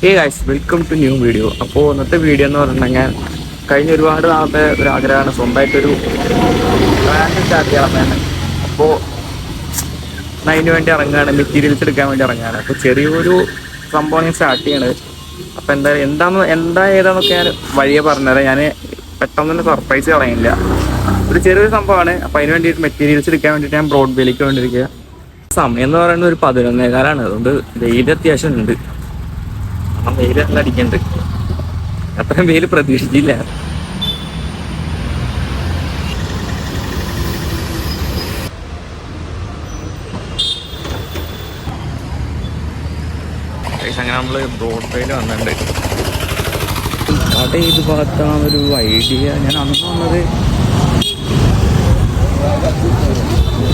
Hey guys, welcome to new video. അപ്പോൾ ഇന്നത്തെ video എന്ന് പറഞ്ഞിട്ടുണ്ടെങ്കിൽ കഴിഞ്ഞ ഒരുപാട് നാളത്തെ ഒരു ആഗ്രഹമാണ് സ്വന്തമായിട്ടൊരു ബ്രാൻഡ് സ്റ്റാർട്ട് ചെയ്യണമെന്ന്. അപ്പോൾ അതിന് വേണ്ടി ഇറങ്ങുകയാണ്, മെറ്റീരിയൽസ് എടുക്കാൻ വേണ്ടി ഇറങ്ങുകയാണ്. അപ്പോൾ ചെറിയൊരു സംഭവം ഞാൻ സ്റ്റാർട്ട് ചെയ്യണത്. അപ്പോൾ എന്താ ഏതാന്നൊക്കെ ഞാൻ വഴിയെ പറഞ്ഞുതരാം. ഞാൻ പെട്ടെന്ന് തന്നെ സർപ്രൈസ് കളയുന്നില്ല. ഒരു ചെറിയൊരു സംഭവമാണ്. അപ്പോൾ അതിന് വേണ്ടിയിട്ട് മെറ്റീരിയൽസ് എടുക്കാൻ വേണ്ടിയിട്ട് ഞാൻ ബ്രോഡ് വേയിലേക്ക് വേണ്ടിയിരിക്കുക. സമയം എന്ന് പറയുന്നത് ഒരു 11:15. അതുകൊണ്ട് വെയിൽ അത്യാവശ്യം ഉണ്ട്. വെയിൽ നല്ല അടിക്കുന്നുണ്ട്. അത്രയും വെയിൽ പ്രതീക്ഷിച്ചില്ല. അങ്ങനെ നമ്മള് ബ്രോഡ് വേയിൽ വന്നിട്ടുണ്ട്. അവിടെ ഏത് ഭാഗത്താണൊരു ഐഡിയ. ഞാൻ അന്ന് വന്നത്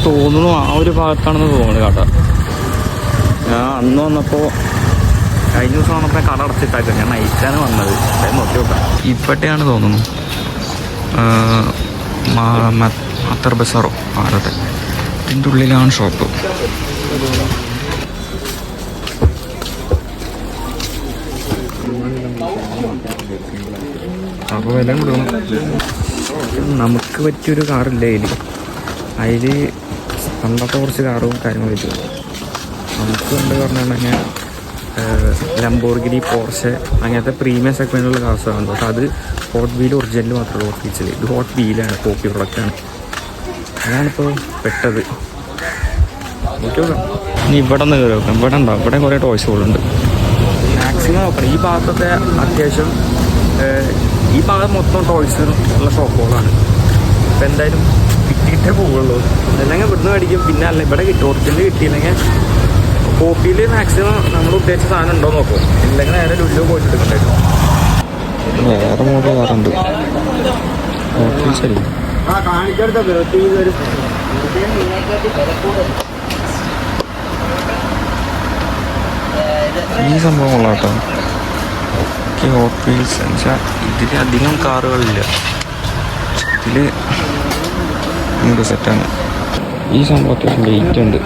തോന്നുന്നു ആ ഒരു ഭാഗത്താണെന്ന് തോന്നുന്നു കേട്ടോ. ഞാൻ അന്ന് വന്നപ്പോൾ കഴിഞ്ഞ ദിവസം വന്നപ്പോൾ കട അടച്ചിട്ടാക്കുക. ഞാൻ നൈറ്റാണ് വന്നത്. അതായത് നോക്കി നോക്കാം. ഇപ്പോഴത്തെയാണ് തോന്നുന്നു അത്തർ ബസാറോ ആരത്തെ. ഇതിൻ്റെ ഉള്ളിലാണ് ഷോപ്പ്. അപ്പോൾ വില കൊടുക്കണം. നമുക്ക് പറ്റിയൊരു കാറില്ല അതിൽ പണ്ടത്തെ കുറച്ച് കാറും കാര്യങ്ങളും കിട്ടും. നമുക്ക് കൊണ്ട് പറഞ്ഞിട്ടുണ്ടെങ്കിൽ ലംബോർഗിനി, പോർഷെ അങ്ങനത്തെ പ്രീമിയം സെഗ്മെൻറ്റിലുള്ള കാർസാണ്. പക്ഷെ അത് ഹോട്ട് വീൽ ഒറിജിനൽ മാത്രമേ ഹോട്ട് വീൽസിൽ. ഇത് ഹോട്ട് വീലാണ്, കോപ്പി പ്രൊഡക്റ്റാണ്. അതാണിപ്പോൾ പെട്ടത്. ഓക്കെ നോക്കാം. ഇനി ഇവിടെ നിന്ന് കയറി നോക്കാം. ഇവിടെ ഉണ്ടാവും. ഇവിടെ കുറേ ടോയ്സുകളുണ്ട്. മാക്സിമം നോക്കണം. ഈ ഭാഗത്തൊക്കെ അത്യാവശ്യം ഈ ഭാഗം മൊത്തം ടോയ്സ് ഉള്ള ഷോപ്പുകളാണ്. അപ്പോൾ എന്തായാലും കിട്ടിയിട്ടേ പോവുള്ളൂ. അല്ലെങ്കിൽ ഇവിടുന്ന് മേടിക്കും. പിന്നെ അല്ല ഇവിടെ കിട്ടും. ഒറിജിനൽ കിട്ടിയില്ലെങ്കിൽ കോപ്പിയിൽ മാക്സിമം നമ്മൾ ഉദ്ദേശിച്ച സാധനം ഉണ്ടോ നോക്കും. ഇല്ലെങ്കിൽ നേരെ ലുല്ലു പോയിട്ട് എടുക്കണ്ടായിരുന്നു. വേറെ മോഡൽ വേറുണ്ട്. ശരി, ഈ സംഭവം കൊള്ളാം കേട്ടോ. ഹോട്ട് വീൽസ് എന്നുവെച്ചാൽ ഇതിൽ അധികം കാറുകളില്ല. ഇതിൽ നമുക്ക് സെറ്റാണ്. ഈ സംഭവം അത്യാവശ്യം വെയിറ്റ് ഉണ്ട്.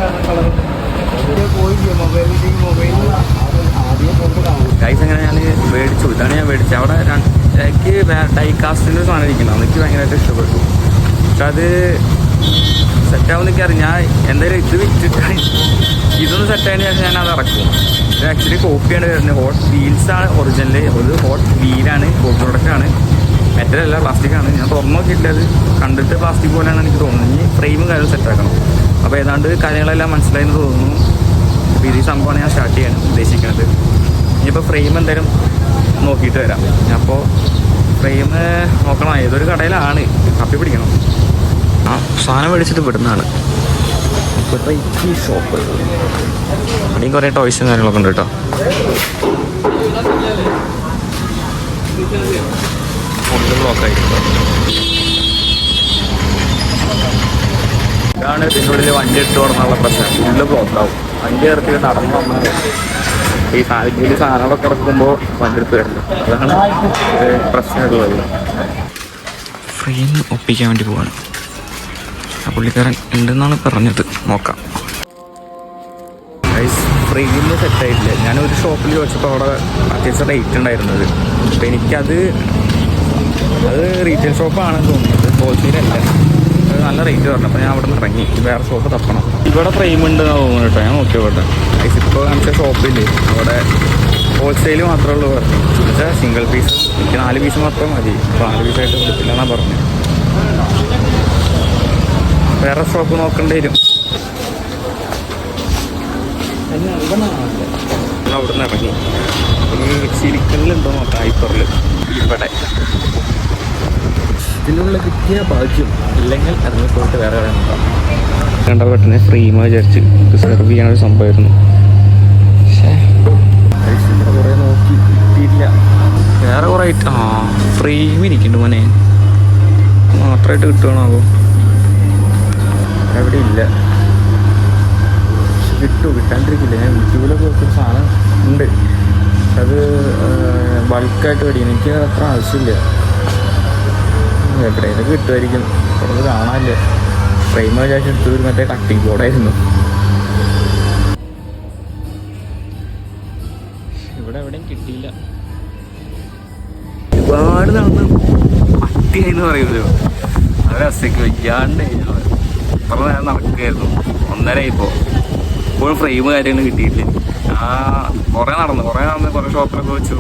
ഗൈസ് അങ്ങനെ ഞാൻ മേടിച്ചു. ഇതാണ് ഞാൻ മേടിച്ചത്. അവിടെ എനിക്ക് ഡൈകാസ്റ്റിൻ്റെ സാധനം ഇരിക്കണം. എനിക്ക് ഭയങ്കരമായിട്ട് ഇഷ്ടപ്പെട്ടു. പക്ഷെ അത് സെറ്റാവുമെന്ന് എനിക്കറിയാം. ഞാൻ എന്തായാലും ഇത് വിറ്റിട്ടാണ് ഇതൊന്ന് സെറ്റായതിന് ശേഷം ഞാൻ അത് ഇറക്കും. ഇത് ആക്ച്വലി കോപ്പിയാണ് വരുന്നത്. ഹോട്ട് വീൽസാണ് ഒറിജിനൽ. ഒരു ഹോട്ട് വീലാണ്, കോപ്പി പ്രൊഡക്റ്റാണ്. മെറ്റലല്ല, പ്ലാസ്റ്റിക്കാണ്. ഞാൻ തുറന്നു നോക്കിയിട്ട് അത് കണ്ടിട്ട് പ്ലാസ്റ്റിക് പോലെയാണ് എനിക്ക് തോന്നുന്നത്. ഇനി ഫ്രെയിമും കാര്യവും സെറ്റാക്കണം. അപ്പോൾ ഏതാണ്ട് കാര്യങ്ങളെല്ലാം മനസ്സിലായെന്ന് തോന്നുന്നു. അപ്പോൾ ഈ സംഭവമാണ് ഞാൻ സ്റ്റാർട്ട് ചെയ്യാൻ ഉദ്ദേശിക്കുന്നത്. ഇനിയിപ്പോൾ ഫ്രെയിം എന്തായാലും നോക്കിയിട്ട് വരാം. അപ്പോൾ ഫ്രെയിം നോക്കണം. ഏതൊരു കടയിലാണ്, കപ്പി പിടിക്കണം. ആ സാധനം മേടിച്ചിട്ട് വിടുന്നതാണ്. ഇപ്പോഴത്തെ ഈ ഷോപ്പ് അവിടെയും കുറേ ടോയ്സും കാര്യങ്ങളൊക്കെ ഉണ്ട് കേട്ടോ. ഫുള്ള് ബ്ലോക്കായിരിക്കും. ഇതാണ് ഇതിൻ്റെ ഉള്ളിൽ വണ്ടി ഇട്ട് തുടങ്ങാനുള്ള പ്രശ്നം. ഫുള്ള് ബ്ലോക്കാവും. വണ്ടി ഇറക്കിയിട്ട് നടന്നു വന്നാൽ ഈ സാഹചര്യം സാധനങ്ങളൊക്കെ ഇറക്കുമ്പോൾ വണ്ടി എടുത്ത് വരുന്നു. അതാണ് പ്രശ്നമുള്ളത്. ഫ്രെയിം ഒപ്പിക്കാൻ വേണ്ടി പോവാണ്. ആ പുള്ളിക്കാരൻ ഉണ്ടെന്നാണ് പറഞ്ഞത്. നോക്കാം. ഫ്രെയിം സെറ്റായിട്ടില്ല. ഞാനൊരു ഷോപ്പിൽ ചോദിച്ചപ്പോൾ അവിടെ അത്യാവശ്യം റേറ്റ് ഉണ്ടായിരുന്നത്. അപ്പോൾ എനിക്കത് റീറ്റെയിൽ ഷോപ്പാണെന്ന് തോന്നുന്നത്, ഹോൾസെയിലല്ല. നല്ല റേറ്റ് പറഞ്ഞു. അപ്പോൾ ഞാൻ അവിടെ നിന്ന് ഇറങ്ങി വേറെ ഷോപ്പ് തപ്പണം. ഇവിടെ ഫ്രെയിം ഉണ്ടെന്ന് തോന്നുന്നു കേട്ടോ. ഞാൻ നോക്കിയോട്ടെ. ഇപ്പോൾ കാണിച്ച ഷോപ്പില്ലേ, അവിടെ ഹോൾസെയിൽ മാത്രമേ ഉള്ളൂ പറഞ്ഞു. എന്നുവെച്ചാൽ സിംഗിൾ പീസ് എനിക്ക് 4 പീസ് മാത്രം മതി. അപ്പോൾ 4 പീസായിട്ട് കൊടുത്തില്ലെന്നാണ് പറഞ്ഞത്. വേറെ ഷോപ്പ് നോക്കേണ്ടി വരും. അവിടെ നിന്ന് ഇറങ്ങി ഈ സിലിക്കണിലുണ്ടോ നോക്കാം. ഹൈപ്പറിൽ ഇവിടെ ഇതിനുള്ള കിട്ടിയ ഭാഗ്യം. ഇല്ലെങ്കിൽ ഇറങ്ങി പോയിട്ട് വേറെ കട നോക്കാം. കണ്ട പെട്ടെന്ന് ഫ്രെയിം വിചാരിച്ച് സെർവ് ചെയ്യാനൊരു സംഭവമായിരുന്നു. പക്ഷേ കുറേ നോക്കി കിട്ടിയില്ല. വേറെ കുറേ ഫ്രെയിം ഇരിക്കുന്നുണ്ട് മോനെ. മാത്രമായിട്ട് കിട്ടുകയാണോ? എവിടെ ഇല്ല. കിട്ടാണ്ടിരിക്കില്ല. ഞാൻ യൂട്യൂബിലൊക്കെ വെച്ചൊരു സാധനം ഉണ്ട്. പക്ഷെ അത് ബൾക്കായിട്ട് മേടിക്കണം. എനിക്ക് അത്ര ആവശ്യമില്ല. എവിടെയൊക്കെ കിട്ടുമായിരിക്കും. കുറച്ച് കാണാനില്ല. ഫ്രെയിം വിചാരിച്ച് എടുത്തത് മറ്റേ കട്ടിങ് ബോർഡായിരുന്നു. ഇവിടെ എവിടെയും കിട്ടിയില്ല. ഒരുപാട് നടന്ന് പട്ടിയായിന്ന് പറയുമല്ലോ, അത് രസയ്ക്ക് വയ്യാണ്ട് അത്ര നേരം നടക്കുകയായിരുന്നു. 1:30 ഇപ്പോഴും ഫ്രെയിം കാര്യങ്ങൾ കിട്ടിയിട്ടില്ല. കുറേ നടന്ന് കുറേ ഷോപ്പിലൊക്കെ വെച്ചു,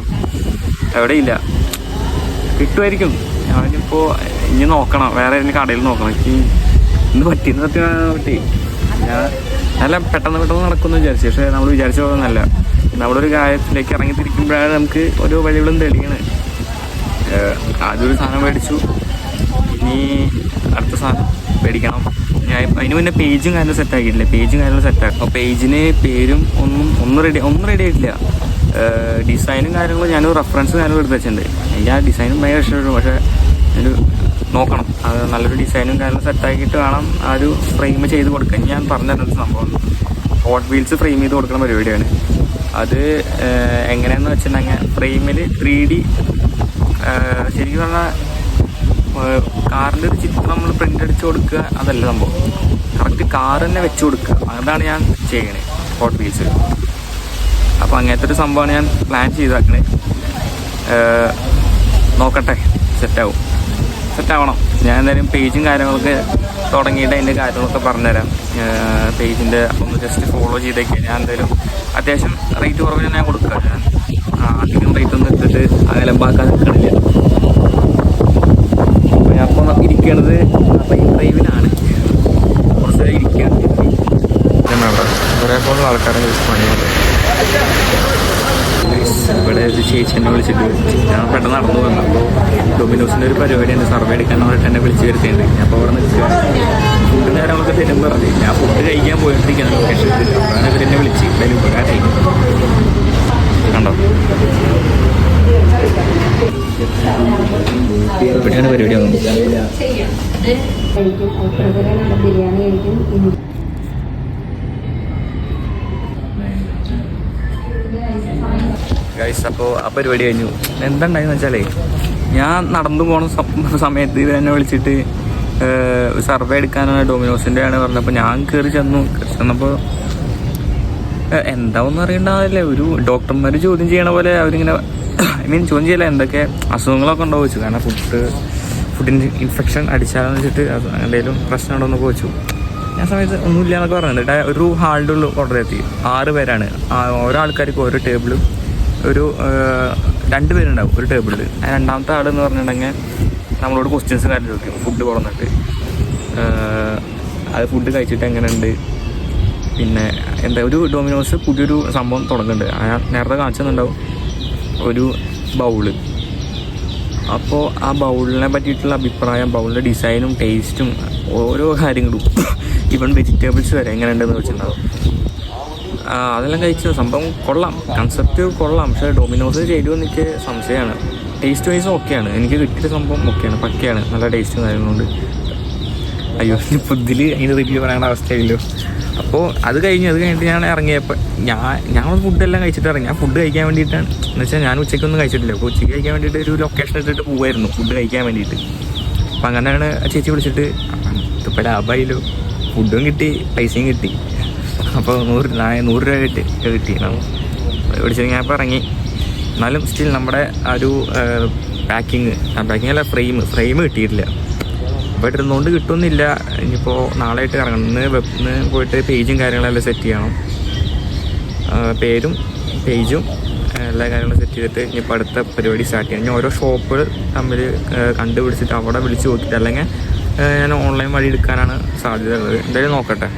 എവിടെയില്ല. കിട്ടുമായിരിക്കും. ഞാനിപ്പോൾ ഇനി നോക്കണം, വേറെ ഏതെങ്കിലും കടയിൽ നോക്കണം. എനിക്ക് ഇന്ന് പറ്റി ഞാൻ നല്ല പെട്ടെന്ന് നടക്കുമെന്ന് വിചാരിച്ചു. പക്ഷേ നമ്മൾ വിചാരിച്ച പോലെ നല്ല, നമ്മളൊരു കാര്യത്തിലേക്ക് ഇറങ്ങിത്തിരിക്കുമ്പോഴാണ് നമുക്ക് ഓരോ വഴികളും തെളിയണത്. ആദ്യമൊരു സാധനം മേടിച്ചു, ഇനി അടുത്ത സാധനം മേടിക്കണം. ഞാൻ അതിന് മുന്നേ പേജും കാര്യങ്ങളും സെറ്റാക്കിയിട്ടില്ല. അപ്പോൾ പേജിന് പേരും ഒന്നും റെഡി ആയിട്ടില്ല. ഡിസൈനും കാര്യങ്ങളും ഞാൻ റെഫറൻസ് കാര്യങ്ങളും എടുത്ത് വെച്ചിട്ടുണ്ട്. എനിക്ക് ആ ഡിസൈനും ഭയങ്കര ഇഷ്ടപ്പെട്ടു. പക്ഷേ ഒരു നോക്കണം, അത് നല്ലൊരു ഡിസൈനും കാര്യങ്ങളും സെറ്റാക്കിയിട്ട് വേണം ആ ഒരു ഫ്രെയിം ചെയ്ത് കൊടുക്കാൻ. ഞാൻ പറഞ്ഞിരുന്ന സംഭവം ഹോട്ട് വീൽസ് ഫ്രെയിം ചെയ്ത് കൊടുക്കുന്ന പരിപാടിയാണ്. അത് എങ്ങനെയാണെന്ന് വെച്ചിട്ടുണ്ടെങ്കിൽ ഫ്രെയിമിൽ 3D ശരിക്കും പറഞ്ഞാൽ കാറിൻ്റെ ഒരു ചിത്രം നമ്മൾ പ്രിൻ്റ് അടിച്ച് കൊടുക്കുക, അതല്ല സംഭവം. കറക്റ്റ് കാർ തന്നെ വെച്ച് കൊടുക്കുക, അതാണ് ഞാൻ ചെയ്യണേ ഹോട്ട് വീൽസ്. അപ്പോൾ അങ്ങനത്തെ ഒരു സംഭവമാണ് ഞാൻ പ്ലാൻ ചെയ്താക്കണേ. നോക്കട്ടെ, സെറ്റാവണം. ഞാൻ എന്തായാലും പേജും കാര്യങ്ങളൊക്കെ തുടങ്ങിയിട്ട് അതിൻ്റെ കാര്യങ്ങളൊക്കെ പറഞ്ഞുതരാം. പേജിൻ്റെ ഒന്ന് ജസ്റ്റ് ഫോളോ ചെയ്തേക്കുക. ഞാൻ എന്തായാലും അത്യാവശ്യം റേറ്റ് കുറവിന് ഞാൻ കൊടുക്കുക. ഞാൻ അധികം റേറ്റ് ഒന്നും എടുത്തിട്ട് അകലമ്പാക്കാൻ നിൽക്കണില്ല. അപ്പോൾ ഞാൻ അപ്പോൾ ഇരിക്കണത് ഡ്രൈവിലാണ്, കുറച്ച് നേരം ഇരിക്കുകയാണ്. ഒരേപോലെ ആൾക്കാരെ പണിയുണ്ട്. ഇവിടെ ഒരു ചേച്ചി എന്നെ വിളിച്ചിട്ട് ഞാൻ പെട്ടെന്ന് നടന്നു വന്നു. അപ്പോൾ ഡൊമിനോസിൻ്റെ ഒരു പരിപാടിയുണ്ട്, സർവേ എടുക്കാൻ പറഞ്ഞിട്ട് എന്നെ വിളിച്ച് വരുത്തിയിട്ടുണ്ട്. ഞാൻ അപ്പോൾ അവിടെ നിൽക്കുക, ഫുഡ് നേരമൊക്കെ തരും പറഞ്ഞു. ഞാൻ ഫുഡ് കഴിക്കാൻ പോയിട്ടിരിക്കുകയാണ് ലൊക്കേഷനിൽ. അപ്പോഴാണ് ഇവരെന്നെ വിളിച്ച് എന്തായാലും ഉപകാരമായി. കണ്ടോ, ഇവിടെയാണ് പരിപാടി വന്നത്. ഗൈസ്, അപ്പോൾ ആ പരിപാടി കഴിഞ്ഞു. എന്തുണ്ടായെന്ന് വെച്ചാലേ, ഞാൻ നടന്നു പോണ സമയത്ത് ഇവരെന്നെ വിളിച്ചിട്ട് സർവേ എടുക്കാനാണ് ഡൊമിനോസിൻ്റെ ആണ് പറഞ്ഞപ്പോൾ ഞാൻ കയറി ചെന്നപ്പോൾ എന്താവെന്ന് അറിയണ്ടാവില്ലേ, ഒരു ഡോക്ടർമാർ ചോദ്യം ചെയ്യണ പോലെ അവരിങ്ങനെ ചോദ്യം ചെയ്യില്ല, എന്തൊക്കെ അസുഖങ്ങളൊക്കെ ഉണ്ടാവും വെച്ചു. കാരണം ഫുഡിന് ഇൻഫെക്ഷൻ അടിച്ചാലെന്ന് വെച്ചിട്ട് എന്തെങ്കിലും പ്രശ്നമുണ്ടോ എന്നൊക്കെ വെച്ചു. ഞാൻ സമയത്ത് ഒന്നുമില്ല എന്നൊക്കെ പറഞ്ഞിട്ട് ഒരു ഹാളിൻ്റെ ഉള്ളിൽ ഓർഡർ എത്തി. 6 പേരാണ്. ഓരോ ആൾക്കാർക്ക് ഓരോ ടേബിളും ഒരു 2 പേരുണ്ടാവും ഒരു ടേബിളിൽ. രണ്ടാമത്തെ ആളെന്ന് പറഞ്ഞിട്ടുണ്ടെങ്കിൽ നമ്മളോട് ക്വസ്റ്റ്യൻസ് കാര്യം ചോദിക്കും. ഫുഡ് കൊണ്ടുവന്നിട്ട് അത് ഫുഡ് കഴിച്ചിട്ട് എങ്ങനെയുണ്ട്, പിന്നെ എന്താ ഒരു ഡൊമിനോസ് പുതിയൊരു സംഭവം തുടങ്ങുന്നുണ്ട്. ഞാൻ നേരത്തെ കാണിച്ചെന്നുണ്ടാവും ഒരു ബൗള്. അപ്പോൾ ആ ബൗളിനെ പറ്റിയിട്ടുള്ള അഭിപ്രായം, ബൗളിൻ്റെ ഡിസൈനും ടേസ്റ്റും ഓരോ കാര്യങ്ങളും ഈവൻ വെജിറ്റബിൾസ് വരെ എങ്ങനെയുണ്ടെന്ന് വെച്ചിട്ടുണ്ടാവും. അതെല്ലാം കഴിച്ചു. സംഭവം കൊള്ളാം, കൺസെപ്റ്റ് കൊള്ളാം. പക്ഷേ ഡൊമിനോസ് ചെയ്യുമെന്ന് എനിക്ക് സംശയമാണ്. ടേസ്റ്റ് വൈസ് ഓക്കെയാണ്, എനിക്ക് കിട്ടിയ സംഭവം ഓക്കെയാണ്, പക്കയാണ്, നല്ല ടേസ്റ്റും കാര്യങ്ങളുണ്ട്. അയ്യോ, ഇപ്പോൾ ഇതിൽ അതിന് റിവ്യൂ പറയേണ്ട അവസ്ഥയായില്ലോ. അപ്പോൾ അത് കഴിഞ്ഞിട്ട് ഞാൻ ഇറങ്ങിയപ്പോൾ ഞാൻ ഫുഡെല്ലാം കഴിച്ചിട്ട് ഇറങ്ങി. ഞാൻ ഫുഡ് കഴിക്കാൻ വേണ്ടിയിട്ടാണ്, എന്ന് വെച്ചാൽ ഞാൻ ഉച്ചയ്ക്കൊന്നും കഴിച്ചിട്ടില്ല. അപ്പോൾ ഉച്ചയ്ക്ക് കഴിക്കാൻ വേണ്ടിയിട്ട് ഒരു ലൊക്കേഷൻ ഇട്ടിട്ട് പോകുമായിരുന്നു ഫുഡ് കഴിക്കാൻ വേണ്ടിയിട്ട്. അപ്പം അങ്ങനെയാണ് ചേച്ചി വിളിച്ചിട്ട് ഇതിപ്പോൾ ലാഭമായില്ലോ, ഫുഡും കിട്ടി പൈസയും കിട്ടി. അപ്പോൾ 100 രൂപ കിട്ടി. വിളിച്ചിട്ട് ഞാൻ ഇപ്പോൾ ഇറങ്ങി. എന്നാലും സ്റ്റിൽ നമ്മുടെ ആ ഒരു പാക്കിങ് അല്ല ഫ്രെയിം കിട്ടിയിട്ടില്ല. അപ്പോൾ ഇരുന്നുകൊണ്ട് കിട്ടുമെന്നില്ല. ഇനിയിപ്പോൾ നാളെ ആയിട്ട് ഇറങ്ങണം. ഇന്ന് പോയിട്ട് പേജും കാര്യങ്ങളെല്ലാം സെറ്റ് ചെയ്യണം. പേജും എല്ലാ കാര്യങ്ങളും സെറ്റ് ചെയ്തിട്ട് ഇനിയിപ്പോൾ അടുത്ത പരിപാടി സ്റ്റാർട്ട് ചെയ്യണം. ഇനി ഓരോ ഷോപ്പുകൾ തമ്മിൽ കണ്ടുപിടിച്ചിട്ട് അവിടെ വിളിച്ച് നോക്കിയിട്ട് അല്ലെങ്കിൽ ഞാൻ ഓൺലൈൻ വഴി എടുക്കാനാണ് സാധ്യത ഉള്ളത്. എന്തായാലും നോക്കട്ടെ.